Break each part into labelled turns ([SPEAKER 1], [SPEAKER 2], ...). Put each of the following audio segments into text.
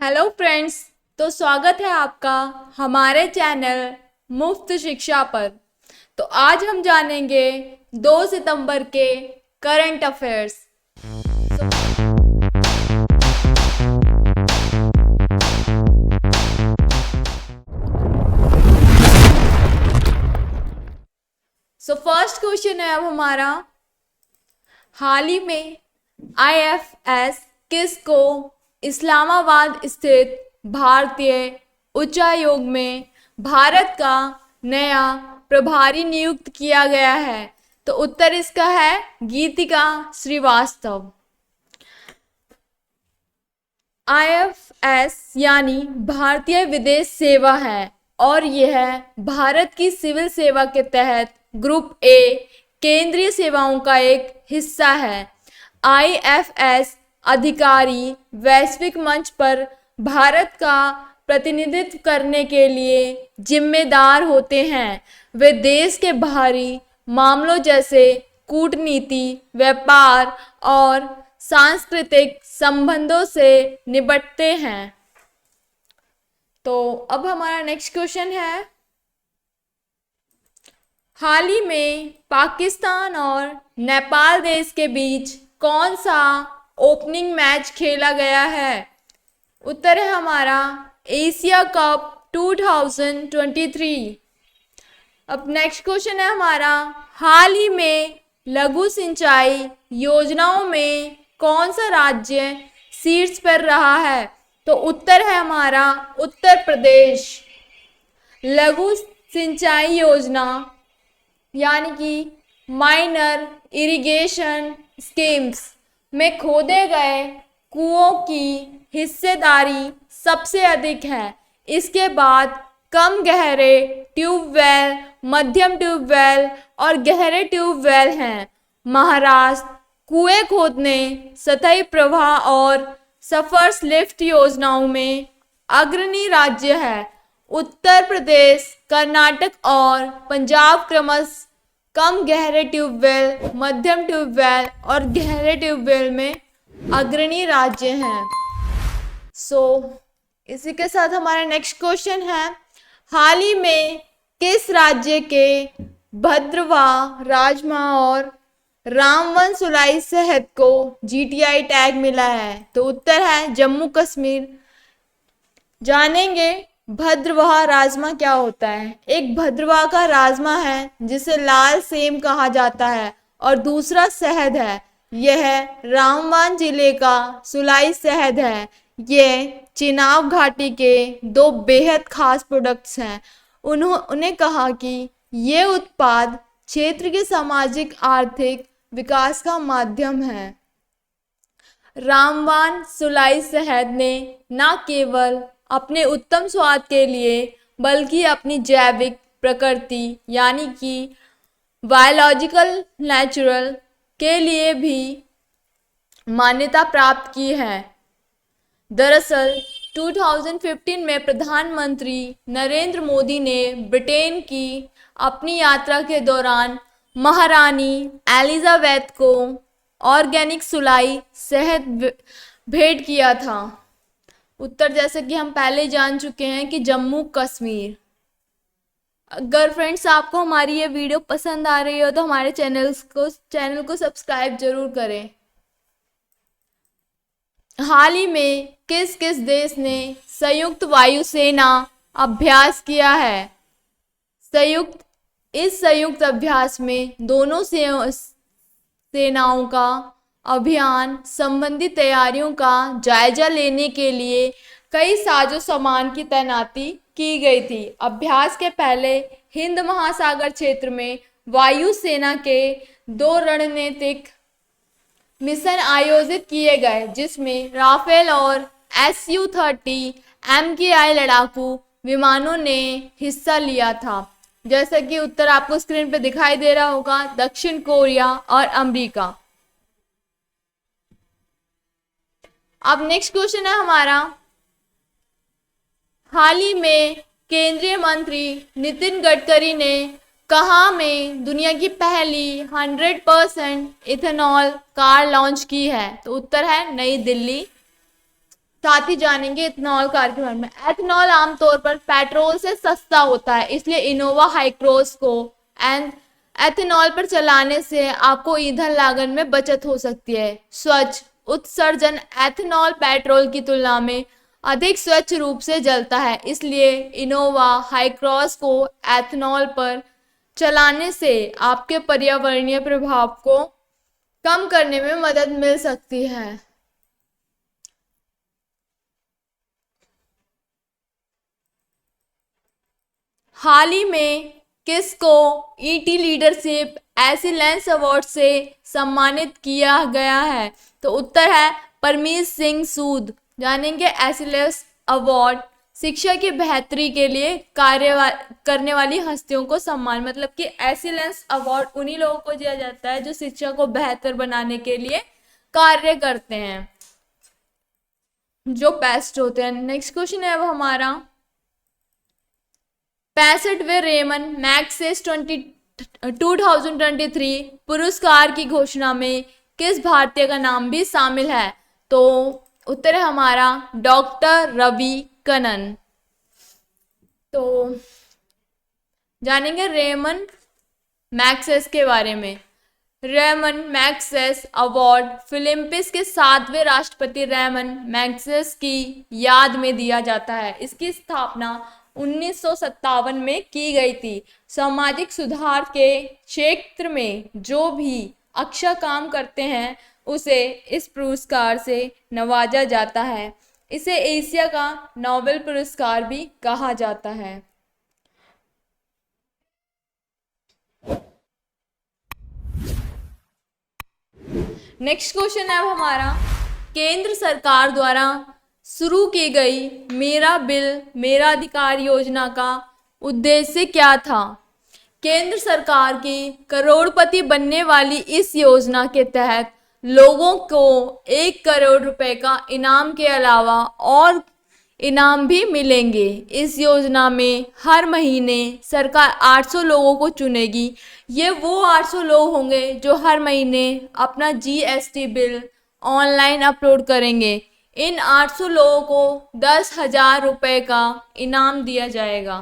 [SPEAKER 1] Hello friends. तो स्वागत है आपका हमारे चैनल मुफ्त शिक्षा पर। तो आज हम जानेंगे 2 सितंबर के current affairs. So first question है अब हमारा, हाल ही में आईएफएस किसको इस्लामाबाद स्थित भारतीय उच्चायोग में भारत का नया प्रभारी नियुक्त किया गया है? तो उत्तर इसका है गीतिका श्रीवास्तव। आईएफएस यानी भारतीय विदेश सेवा है और यह भारत की सिविल सेवा के तहत ग्रुप ए केंद्रीय सेवाओं का एक हिस्सा है। आईएफएस अधिकारी वैश्विक मंच पर भारत का प्रतिनिधित्व करने के लिए जिम्मेदार होते हैं। वे देश के बाहरी मामलों जैसे कूटनीति, व्यापार और सांस्कृतिक संबंधों से निपटते हैं। तो अब हमारा नेक्स्ट क्वेश्चन है, हाल ही में पाकिस्तान और नेपाल देश के बीच कौन सा ओपनिंग मैच खेला गया है? उत्तर है हमारा एशिया कप 2023। अब नेक्स्ट क्वेश्चन है हमारा, हाल ही में लघु सिंचाई योजनाओं में कौन सा राज्य शीर्ष पर रहा है? तो उत्तर है हमारा उत्तर प्रदेश। लघु सिंचाई योजना यानी कि माइनर इरिगेशन स्कीम्स में खोदे गए कुओं की हिस्सेदारी सबसे अधिक है। इसके बाद कम गहरे ट्यूबवेल, मध्यम ट्यूबवेल और गहरे ट्यूबवेल हैं। महाराष्ट्र कुएं खोदने, सतही प्रवाह और सफर्स लिफ्ट योजनाओं में अग्रणी राज्य है। उत्तर प्रदेश, कर्नाटक और पंजाब क्रमशः कम गहरे ट्यूबवेल, मध्यम ट्यूबवेल और गहरे ट्यूबवेल में अग्रणी राज्य हैं। इसी के साथ हमारा नेक्स्ट क्वेश्चन है, हाल ही में किस राज्य के भद्रवाह, राजमा और रामवन सुलाई शहद को जीटीआई टैग मिला है? तो उत्तर है जम्मू कश्मीर। जानेंगे भद्रवाह राजमा क्या होता है। एक भद्रवाह का राजमा है जिसे लाल सेम कहा जाता है और दूसरा शहद है। यह रामवन जिले का सुलाई शहद है। यह चिनाब घाटी के दो बेहद खास प्रोडक्ट्स हैं। उन्हें कहा कि ये उत्पाद क्षेत्र के सामाजिक आर्थिक विकास का माध्यम है। रामवन सुलाई शहद ने न केवल अपने उत्तम स्वाद के लिए बल्कि अपनी जैविक प्रकृति यानी कि बायोलॉजिकल नेचुरल के लिए भी मान्यता प्राप्त की है। दरअसल 2015 में प्रधानमंत्री नरेंद्र मोदी ने ब्रिटेन की अपनी यात्रा के दौरान महारानी एलिजाबेथ को ऑर्गेनिक सुलाई शहद भेंट किया था। उत्तर जैसे कि हम पहले जान चुके हैं कि जम्मू कश्मीर। अगर फ्रेंड्स आपको हमारी ये वीडियो पसंद आ रही हो तो हमारे चैनल को सब्सक्राइब जरूर करें। हाल ही में किस किस देश ने संयुक्त वायुसेना अभ्यास किया है? इस संयुक्त अभ्यास में दोनों सेनाओं का अभियान संबंधी तैयारियों का जायजा लेने के लिए कई साजो सामान की तैनाती की गई थी। अभ्यास के पहले हिंद महासागर क्षेत्र में वायुसेना के 2 रणनीतिक मिशन आयोजित किए गए जिसमें राफेल और Su-30 MKI लड़ाकू विमानों ने हिस्सा लिया था। जैसा कि उत्तर आपको स्क्रीन पे दिखाई दे रहा होगा, दक्षिण कोरिया और अमेरिका। अब नेक्स्ट क्वेश्चन है हमारा, हाल ही में केंद्रीय मंत्री नितिन गडकरी ने कहाँ में दुनिया की पहली 100% इथेनॉल कार लॉन्च की है? तो उत्तर है नई दिल्ली। साथ ही जानेंगे इथेनॉल कार के बारे में। एथेनॉल आमतौर पर पेट्रोल से सस्ता होता है, इसलिए इनोवा हाईक्रॉस को एंड एथेनॉल पर चलाने से आपको ईंधन लागत में बचत हो सकती है। स्वच्छ उत्सर्जन एथेनॉल पेट्रोल की तुलना में अधिक स्वच्छ रूप से जलता है, इसलिए इनोवा हाईक्रॉस को एथेनॉल पर चलाने से आपके पर्यावरणीय प्रभाव को कम करने में मदद मिल सकती है। हाल ही में किसको ईटी लीडरशिप एक्सीलेंस अवार्ड से सम्मानित किया गया है? तो उत्तर है परमीत सिंह सूद। जानेंगे एक्सीलेंस अवार्ड शिक्षा की बेहतरी के लिए कार्य करने वाली हस्तियों को सम्मान, मतलब कि एक्सीलेंस अवार्ड उन्हीं लोगों को दिया जाता है जो शिक्षा को बेहतर बनाने के लिए कार्य करते हैं, जो बेस्ट होते हैं। नेक्स्ट क्वेश्चन है अब हमारा 65वें रेमन मैग्सेसे 2023 पुरस्कार की घोषणा में किस भारतीय का नाम भी शामिल है? तो उत्तर है हमारा डॉक्टर रवि कनन। तो जानेंगे रेमन मैग्सेसे के बारे में। रेमन मैग्सेसे अवार्ड फिलिपींस के 7वें राष्ट्रपति रेमन मैग्सेसे की याद में दिया जाता है। इसकी स्थापना 1957 में की गई थी। सामाजिक सुधार के क्षेत्र में जो भी अच्छा काम करते हैं उसे इस पुरस्कार से नवाजा जाता है। इसे एशिया का नोबेल पुरस्कार भी कहा जाता है। नेक्स्ट क्वेश्चन है अब हमारा केंद्र सरकार द्वारा शुरू की गई मेरा बिल मेरा अधिकार योजना का उद्देश्य क्या था? केंद्र सरकार की करोड़पति बनने वाली इस योजना के तहत लोगों को 1 करोड़ रुपए का इनाम के अलावा और इनाम भी मिलेंगे। इस योजना में हर महीने सरकार 800 लोगों को चुनेगी। ये वो 800 लोग होंगे जो हर महीने अपना जीएसटी बिल ऑनलाइन अपलोड करेंगे। इन 800 लोगों को 10,000 रुपए का इनाम दिया जाएगा।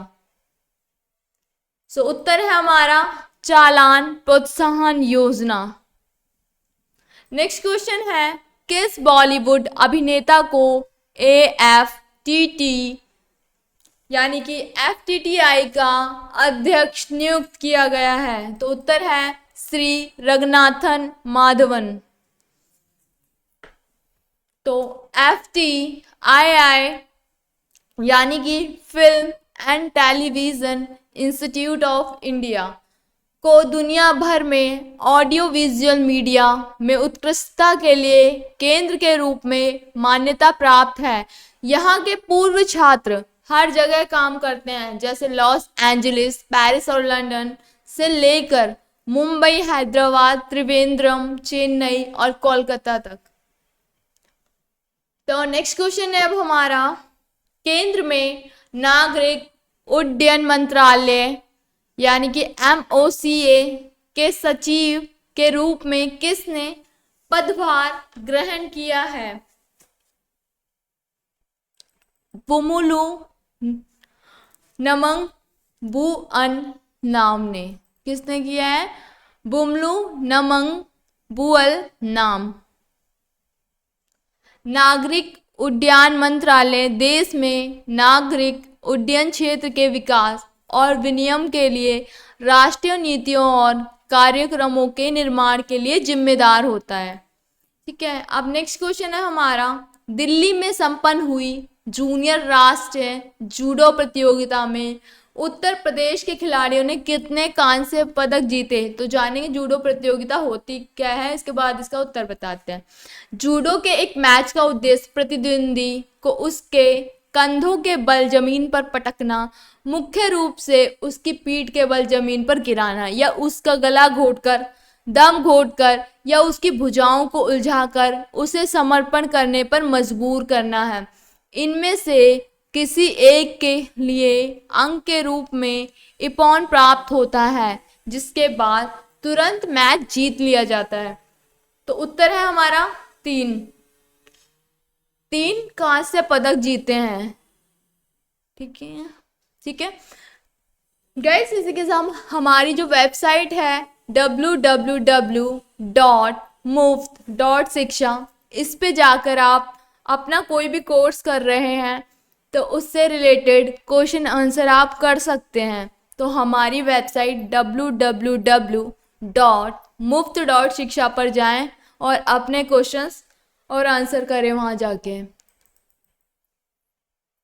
[SPEAKER 1] उत्तर है हमारा चालान प्रोत्साहन योजना। नेक्स्ट क्वेश्चन है किस बॉलीवुड अभिनेता को AFTT यानी कि FTTI का अध्यक्ष नियुक्त किया गया है? तो उत्तर है श्री रंगनाथन माधवन। तो FTII यानी कि film and television institute of India को दुनिया भर में ऑडियो विजुअल मीडिया में उत्कृष्टता के लिए केंद्र के रूप में मान्यता प्राप्त है। यहाँ के पूर्व छात्र हर जगह काम करते हैं, जैसे लॉस एंजलिस, पेरिस और लंदन से लेकर मुंबई, हैदराबाद, त्रिवेंद्रम, चेन्नई और कोलकाता तक। तो नेक्स्ट क्वेश्चन है अब हमारा केंद्र में नागरिक उड्डयन मंत्रालय यानी कि MOCA के सचिव के रूप में किसने पदभार ग्रहण किया है? बुमुलु नमंग बुअन नाम ने। किसने किया है? बुमलू नमंग बुअल नाम। नागरिक उड्डयन मंत्रालय देश में नागरिक उड्डयन क्षेत्र के विकास और विनियमन के लिए राष्ट्रीय नीतियों और कार्यक्रमों के निर्माण के लिए जिम्मेदार होता है। ठीक है, अब नेक्स्ट क्वेश्चन है हमारा दिल्ली में संपन्न हुई जूनियर राष्ट्रीय जूडो प्रतियोगिता में उत्तर प्रदेश के खिलाड़ियों ने कितने कांस्य पदक जीते? तो जानेंगे जूडो प्रतियोगिता होती क्या है, इसके बाद इसका उत्तर बताते हैं। जूडो के एक मैच का उद्देश्य प्रतिद्वंदी को उसके कंधों के बल जमीन पर पटकना, मुख्य रूप से उसकी पीठ के बल जमीन पर गिराना या उसका गला घोटकर, दम घोटकर या उसकी भुजाओं को उलझाकर उसे समर्पण करने पर मजबूर करना है। इनमें से किसी एक के लिए अंक के रूप में इपॉन प्राप्त होता है, जिसके बाद तुरंत मैच जीत लिया जाता है। तो उत्तर है हमारा 3 3 कांस्य पदक जीते हैं। ठीक है, ठीक है गाइस, इसी के साथ हमारी जो वेबसाइट है www.muft.shiksha, इस पे जाकर आप अपना कोई भी कोर्स कर रहे हैं तो उससे रिलेटेड क्वेश्चन आंसर आप कर सकते हैं। तो हमारी वेबसाइट www.muft.shiksha पर जाएं और अपने क्वेश्चंस और आंसर करें वहाँ जाके।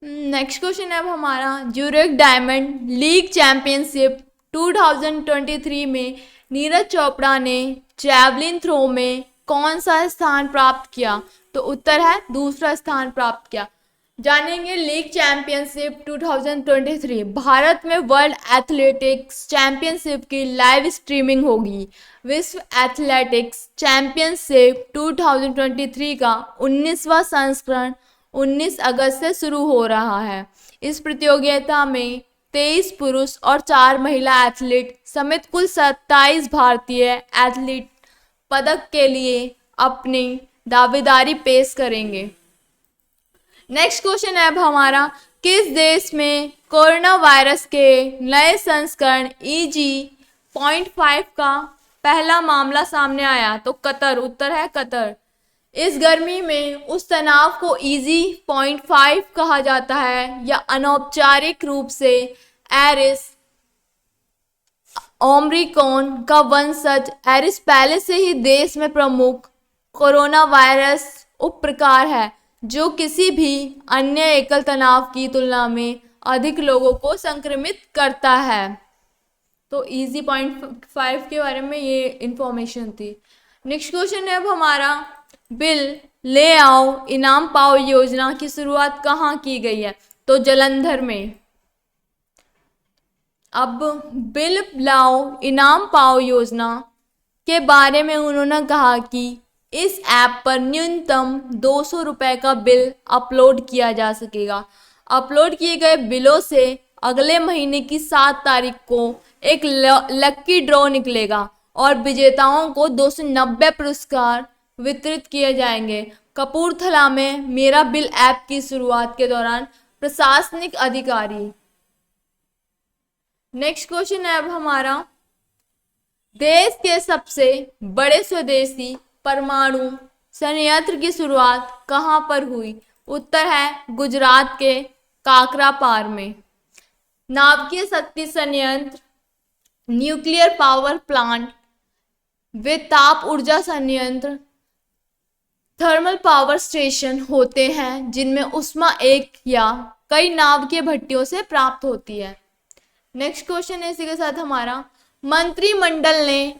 [SPEAKER 1] नेक्स्ट क्वेश्चन है अब हमारा, ज्यूरिख डायमंड लीग चैंपियनशिप 2023 में नीरज चोपड़ा ने जैवलिन थ्रो में कौन सा स्थान प्राप्त किया? तो उत्तर है दूसरा स्थान प्राप्त किया। जानेंगे लीग चैंपियनशिप 2023। भारत में वर्ल्ड एथलेटिक्स चैंपियनशिप की लाइव स्ट्रीमिंग होगी। विश्व एथलेटिक्स चैंपियनशिप 2023 का 19वां संस्करण 19 अगस्त से शुरू हो रहा है। इस प्रतियोगिता में 23 पुरुष और 4 महिला एथलीट समेत कुल 27 भारतीय एथलीट पदक के लिए अपनी दावेदारी पेश करेंगे। नेक्स्ट क्वेश्चन है अब हमारा, किस देश में कोरोना वायरस के नए संस्करण EG.5 का पहला मामला सामने आया? तो कतर, उत्तर है कतर। इस गर्मी में उस तनाव को EG.5 कहा जाता है या अनौपचारिक रूप से एरिस ओम्रिकॉन का वंशज एरिस पहले से ही देश में प्रमुख कोरोना वायरस उपप्रकार है जो किसी भी अन्य एकल तनाव की तुलना में अधिक लोगों को संक्रमित करता है। तो EG.5 के बारे में ये इंफॉर्मेशन थी। नेक्स्ट क्वेश्चन है अब हमारा, बिल ले आओ इनाम पाओ योजना की शुरुआत कहाँ की गई है? तो जालंधर में। अब बिल लाओ इनाम पाओ योजना के बारे में उन्होंने कहा कि इस ऐप पर न्यूनतम 200 रुपये का बिल अपलोड किया जा सकेगा। अपलोड किए गए बिलों से अगले महीने की 7 तारीख को एक लक्की ड्रॉ निकलेगा और विजेताओं को 290 पुरस्कार वितरित किए जाएंगे। कपूरथला में मेरा बिल ऐप की शुरुआत के दौरान प्रशासनिक अधिकारी। नेक्स्ट क्वेश्चन है अब हमारा, देश के सबसे बड़े स्वदेशी परमाणु संयंत्र की शुरुआत कहाँ पर हुई? उत्तर है गुजरात के काकरापार में। नाभिकीय शक्ति संयंत्र, न्यूक्लियर पावर प्लांट, वे ताप ऊर्जा संयंत्र, थर्मल पावर स्टेशन होते हैं जिनमें उष्मा एक या कई नाभिकीय भट्टियों से प्राप्त होती है। नेक्स्ट क्वेश्चन है इसी के साथ हमारा, मंत्रिमंडल ने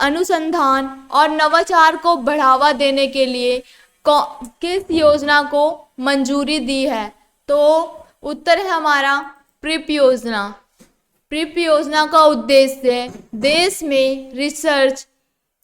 [SPEAKER 1] अनुसंधान और नवाचार को बढ़ावा देने के लिए किस योजना को मंजूरी दी है? तो उत्तर है हमारा प्रिप योजना। प्रिप योजना का उद्देश्य देश में रिसर्च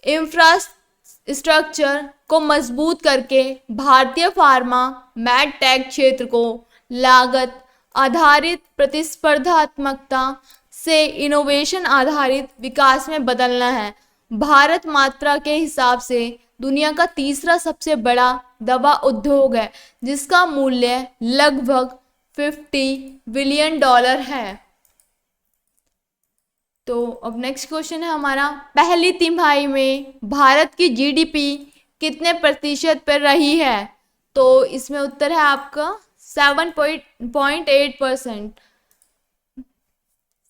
[SPEAKER 1] इंफ्रास्ट्रक्चर को मजबूत करके भारतीय फार्मा मेडटेक क्षेत्र को लागत आधारित प्रतिस्पर्धात्मकता से इनोवेशन आधारित विकास में बदलना है। भारत मात्रा के हिसाब से दुनिया का तीसरा सबसे बड़ा दवा उद्योग है जिसका मूल्य लगभग $50 बिलियन है। तो अब नेक्स्ट क्वेश्चन है हमारा, पहली तिमाही में भारत की GDP कितने प्रतिशत पर रही है? तो इसमें उत्तर है आपका 7.8%।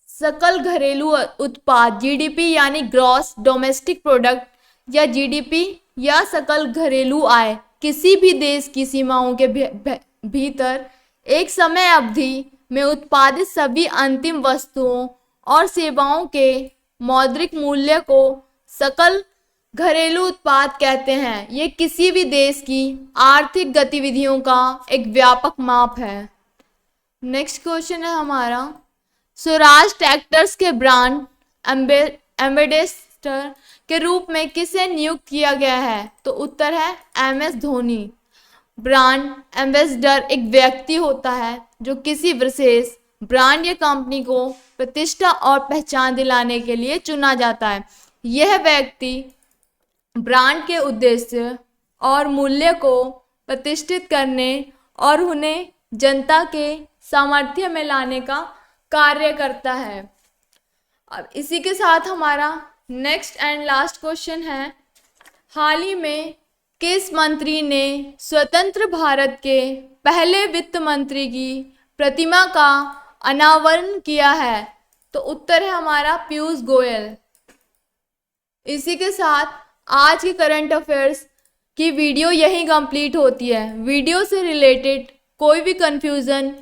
[SPEAKER 1] सकल घरेलू उत्पाद GDP यानी ग्रॉस डोमेस्टिक प्रोडक्ट या GDP या सकल घरेलू आय किसी भी देश की सीमाओं के भीतर एक समय अवधि में उत्पादित सभी अंतिम वस्तुओं और सेवाओं के मौद्रिक मूल्य को सकल घरेलू उत्पाद कहते हैं। ये किसी भी देश की आर्थिक गतिविधियों का एक व्यापक माप है। नेक्स्ट क्वेश्चन है हमारा, स्वराज ट्रैक्टर्स के ब्रांड एम्बेसडर के रूप में किसे नियुक्त किया गया है? तो उत्तर है MS धोनी। ब्रांड एम्बेसडर एक व्यक्ति होता है जो किसी विशेष ब्रांड या कंपनी को प्रतिष्ठा और पहचान दिलाने के लिए चुना जाता है। यह व्यक्ति ब्रांड के उद्देश्य और मूल्य को प्रतिष्ठित करने और उन्हें जनता के सामर्थ्य में लाने का कार्य करता है। अब इसी के साथ हमारा नेक्स्ट एंड लास्ट क्वेश्चन है, हाल ही में किस मंत्री ने स्वतंत्र भारत के पहले वित्त मंत्री की प्रतिमा का अनावरण किया है? तो उत्तर है हमारा पीयूष गोयल। इसी के साथ आज की करंट अफेयर्स की वीडियो यहीं कंप्लीट होती है। वीडियो से रिलेटेड कोई भी कंफ्यूजन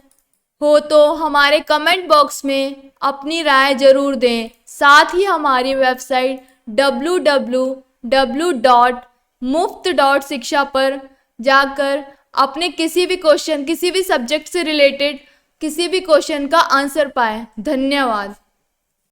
[SPEAKER 1] हो तो हमारे कमेंट बॉक्स में अपनी राय जरूर दें। साथ ही हमारी वेबसाइट www.muft.शिक्षा पर जाकर अपने किसी भी क्वेश्चन, किसी भी सब्जेक्ट से रिलेटेड किसी भी क्वेश्चन का आंसर पाएं। धन्यवाद।